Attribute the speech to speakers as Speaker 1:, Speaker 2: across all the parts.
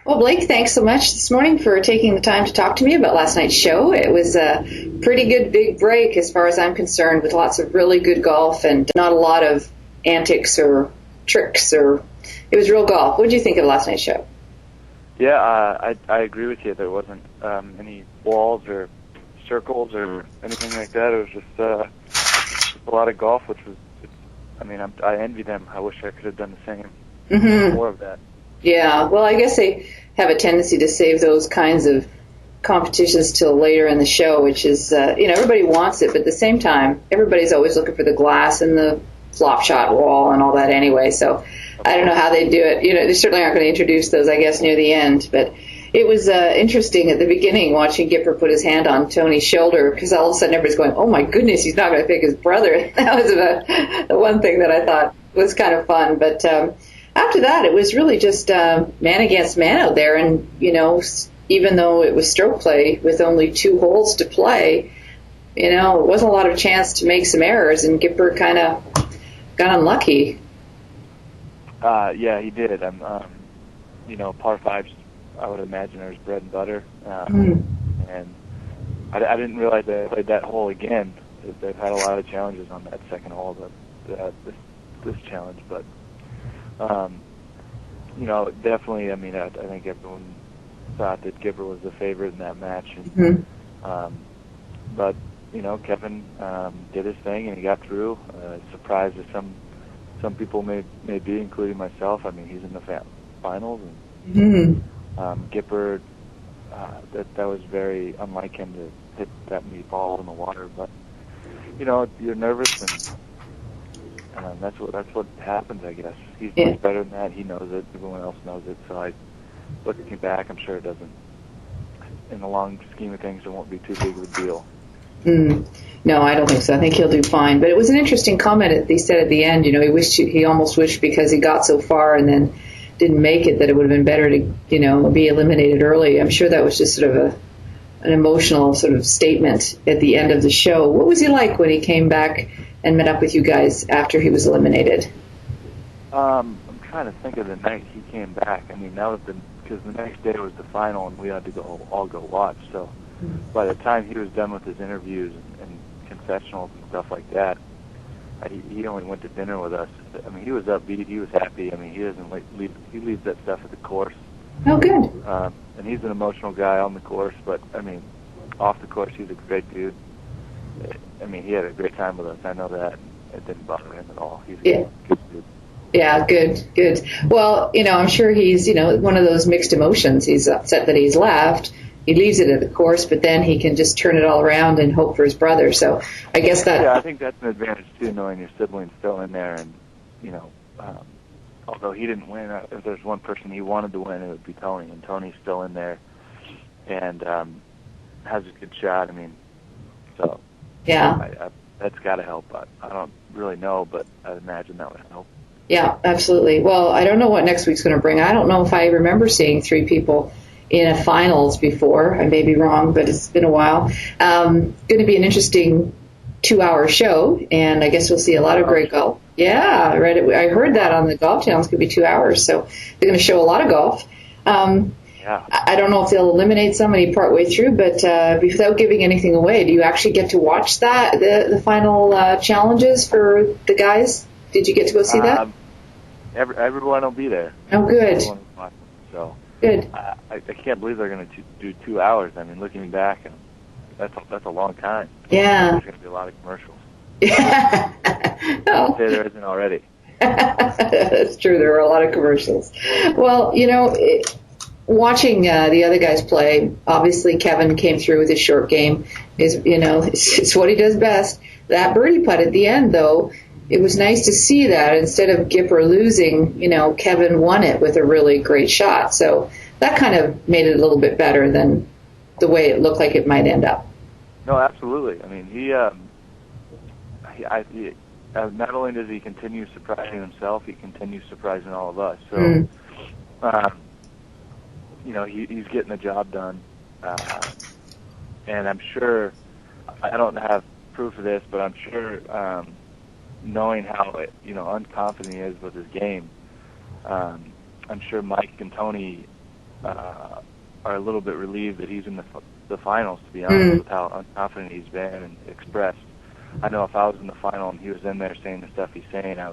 Speaker 1: Well, Blake, thanks so much this morning for taking the time to talk to me about last night's show. It was a pretty good big break as far as I'm concerned, with lots of really good golf and not a lot of antics or tricks. It was real golf. What did you think of last night's show?
Speaker 2: Yeah, I agree with you. There wasn't any walls or circles or anything like that. It was just a lot of golf, which was, I envy them. I wish I could have done the same. More of that.
Speaker 1: Yeah, well, I guess they have a tendency to save those kinds of competitions till later in the show, which is, everybody wants it, but at the same time, everybody's always looking for the glass and the flop shot wall and all that anyway, so I don't know how they do it. They certainly aren't going to introduce those, I guess, near the end, but it was interesting at the beginning watching Gipper put his hand on Tony's shoulder, because all of a sudden everybody's going, oh my goodness, he's not going to pick his brother. That was the one thing that I thought was kind of fun, but after that, it was really just man against man out there. And, even though it was stroke play with only 2 holes to play, it wasn't a lot of chance to make some errors. And Gipper kind of got unlucky.
Speaker 2: Yeah, he did. Par 5s, I would imagine, are his bread and butter. And I didn't realize they played that hole again. They've had a lot of challenges on that second hole, this challenge. But definitely, I think everyone thought that Gipper was the favorite in that match. But, Kevin did his thing and he got through. Surprised as some people may be, including myself. He's in the finals. And Gipper, that was very unlike him to hit that many balls in the water. But, you're nervous and that's what happens, I guess. He's much better than that. He knows it. Everyone else knows it. So looking back, I'm sure it doesn't. In the long scheme of things, it won't be too big of a deal.
Speaker 1: No, I don't think so. I think he'll do fine. But it was an interesting comment that he said at the end. He almost wished because he got so far and then didn't make it that it would have been better to be eliminated early. I'm sure that was just sort of an emotional sort of statement at the end of the show. What was he like when he came back and met up with you guys after he was eliminated?
Speaker 2: I'm trying to think of the night he came back. That was because the next day was the final and we had to all go watch. So by the time he was done with his interviews and confessionals and stuff like that, he only went to dinner with us. He was upbeat. He was happy. He doesn't he leaves that stuff at the course.
Speaker 1: Oh, good.
Speaker 2: And he's an emotional guy on the course, but off the course, he's a great dude. He had a great time with us. I know that. It didn't bother him at all. He's a good dude.
Speaker 1: Yeah, good. Well, I'm sure he's, one of those mixed emotions. He's upset that he's left. He leaves it at the course, but then he can just turn it all around and hope for his brother. So I guess that...
Speaker 2: Yeah, I think that's an advantage, too, knowing your sibling's still in there. And, although he didn't win, if there's one person he wanted to win, it would be Tony. And Tony's still in there and has a good shot. So...
Speaker 1: Yeah.
Speaker 2: That's got to help. I don't really know, but I'd imagine that would help.
Speaker 1: Yeah, absolutely. Well, I don't know what next week's going to bring. I don't know if I remember seeing 3 people in a finals before. I may be wrong, but it's been a while. Going to be an interesting 2-hour show, and I guess we'll see a lot of great golf. Yeah, I read it. I heard that on the Golf Channel. It's going to be 2 hours, so they're going to show a lot of golf. I don't know if they'll eliminate somebody partway through, but without giving anything away, do you actually get to watch the final challenges for the guys? Did you get to go see that?
Speaker 2: Everyone will be there.
Speaker 1: Oh, good.
Speaker 2: So
Speaker 1: good.
Speaker 2: I can't believe they're going to do 2 hours. Looking back, that's a long time.
Speaker 1: Yeah.
Speaker 2: There's going to be a lot of commercials.
Speaker 1: Yeah.
Speaker 2: I'd say there isn't already.
Speaker 1: That's true. There are a lot of commercials. Well, watching the other guys play, obviously Kevin came through with his short game. It's what he does best. That birdie putt at the end, though, it was nice to see that instead of Gipper losing, Kevin won it with a really great shot. So that kind of made it a little bit better than the way it looked like it might end up.
Speaker 2: No, absolutely. He not only does he continue surprising himself, he continues surprising all of us. So, he's getting the job done. And I'm sure, I don't have proof of this, but I'm sure, knowing how unconfident he is with his game, I'm sure Mike and Tony are a little bit relieved that he's in the finals, to be honest, with how unconfident he's been and expressed. I know if I was in the final and he was in there saying the stuff he's saying, I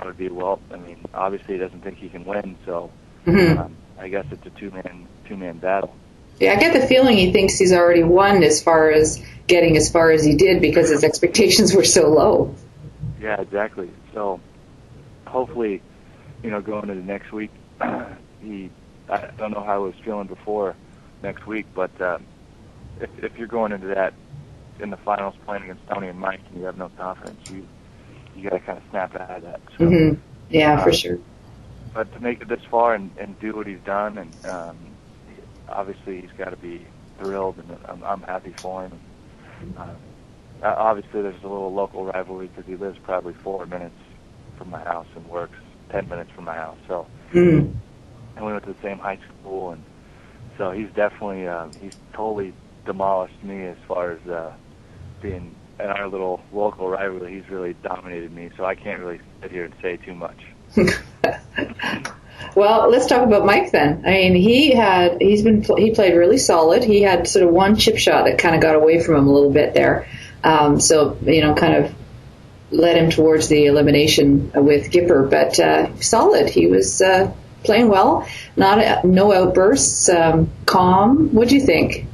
Speaker 2: would be, well, I mean, obviously he doesn't think he can win, so I guess it's a two-man battle.
Speaker 1: Yeah, I get the feeling he thinks he's already won as far as getting as far as he did because his expectations were so low.
Speaker 2: Yeah, exactly. So hopefully, going into next week, I don't know how he was feeling before next week, but if you're going into that in the finals playing against Tony and Mike and you have no confidence, you got to kind of snap out of that. So,
Speaker 1: yeah, for sure.
Speaker 2: But to make it this far and do what he's done, and obviously he's got to be thrilled, and I'm happy for him. Obviously there's a little local rivalry because he lives probably 4 minutes from my house and works 10 minutes from my house. So, and we went to the same high school, and so he's definitely he's totally demolished me as far as being in our little local rivalry. He's really dominated me, so I can't really sit here and say too much.
Speaker 1: Well, let's talk about Mike then. I mean, he played really solid. He had sort of one chip shot that kind of got away from him a little bit there. So, kind of led him towards the elimination with Gipper, but solid. He was playing well. No outbursts, calm. What do you think?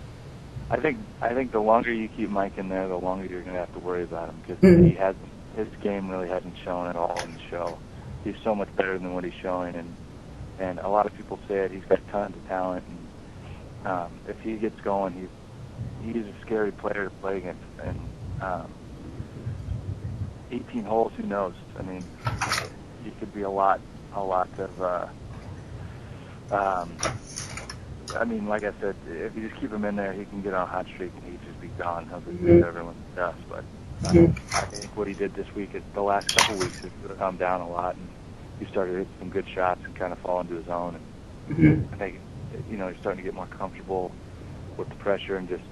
Speaker 2: I think the longer you keep Mike in there, the longer you're going to have to worry about him because his game really hasn't shown at all in the show. He's so much better than what he's showing, and a lot of people say it. He's got tons of talent, and if he gets going, he's a scary player to play against. And 18 holes, who knows? I mean, he could be a lot of. I mean, like I said, if you just keep him in there, he can get on a hot streak and he'd just be gone. He'll just beat everyone's dust. But I think what he did this week, the last couple of weeks, has calmed down a lot, and he started to hit some good shots and kind of fall into his own. And I think, he's starting to get more comfortable with the pressure, and just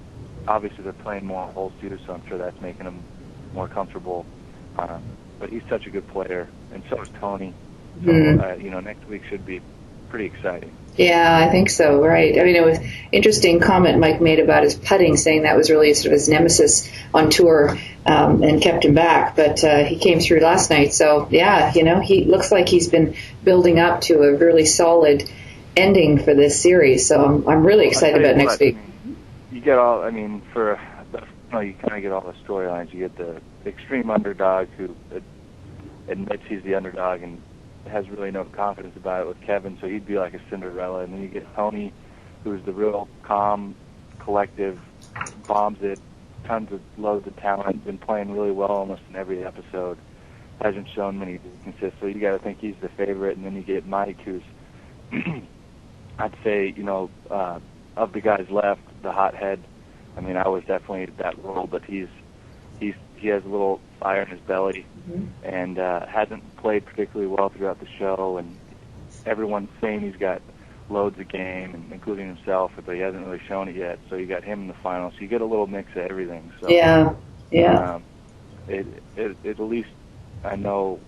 Speaker 2: obviously they're playing more holes too, so I'm sure that's making him more comfortable. But he's such a good player, and so is Tony. So next week should be pretty exciting.
Speaker 1: Yeah, I think so, right. I mean, it was an interesting comment Mike made about his putting, saying that was really sort of his nemesis on tour and kept him back. But he came through last night. So, yeah, he looks like he's been building up to a really solid ending for this series. So I'm really excited about next week.
Speaker 2: You get all, you kind of get all the storylines. You get the extreme underdog who admits he's the underdog and has really no confidence about it with Kevin, so he'd be like a Cinderella. And then you get Tony, who's the real calm, collective, bombs it, tons of loads of talent, been playing really well almost in every episode, hasn't shown many weaknesses, so you got to think he's the favorite. And then you get Mike, who's, I'd say, of the guys left, the hothead. I mean, I was definitely that role, but he has a little fire in his belly, and hasn't played particularly well throughout the show, and everyone's saying he's got loads of game, and including himself, but he hasn't really shown it yet. So you got him in the final, so you get a little mix of everything. So
Speaker 1: yeah.
Speaker 2: It at least I know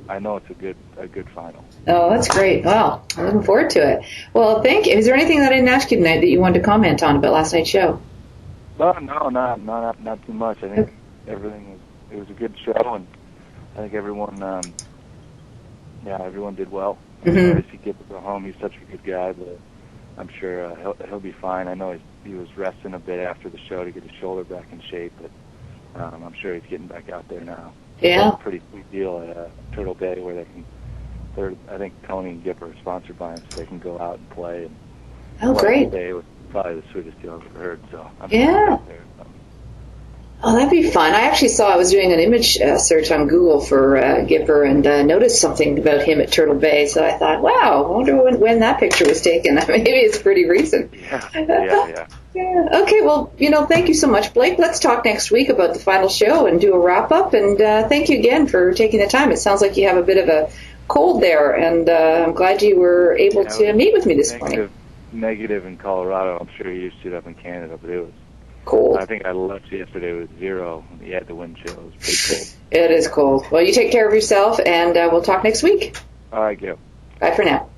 Speaker 2: it's a good final.
Speaker 1: Oh, that's great. Well, I'm looking forward to it. Well, thank you. Is there anything that I didn't ask you tonight that you wanted to comment on about last night's show?
Speaker 2: No, not too much. I think it was a good show, and I think everyone did well. If he gets to go home, he's such a good guy, but I'm sure he'll be fine. I know he was resting a bit after the show to get his shoulder back in shape, but I'm sure he's getting back out there now.
Speaker 1: Yeah.
Speaker 2: It's a pretty sweet deal at Turtle Bay where I think Tony and Gipper are sponsored by him, so they can go out and play. And
Speaker 1: oh, great.
Speaker 2: Day was probably the sweetest deal I've ever heard. So I'm
Speaker 1: yeah.
Speaker 2: There, so.
Speaker 1: Oh, that'd be fun. I actually saw I was doing an image search on Google for Gipper and noticed something about him at Turtle Bay. So I thought, wow, I wonder when that picture was taken. Maybe it's pretty recent.
Speaker 2: Yeah.
Speaker 1: Yeah. Okay, well, thank you so much, Blake. Let's talk next week about the final show and do a wrap-up. And thank you again for taking the time. It sounds like you have a bit of a cold there, and I'm glad you were able to meet with me this morning.
Speaker 2: Negative in Colorado. I'm sure you used to it up in Canada, but it was
Speaker 1: cold.
Speaker 2: I think I left yesterday with 0. You had the wind chill. It was pretty cold.
Speaker 1: It is cold. Well, you take care of yourself, and we'll talk next week.
Speaker 2: All right, Gil.
Speaker 1: Bye for now.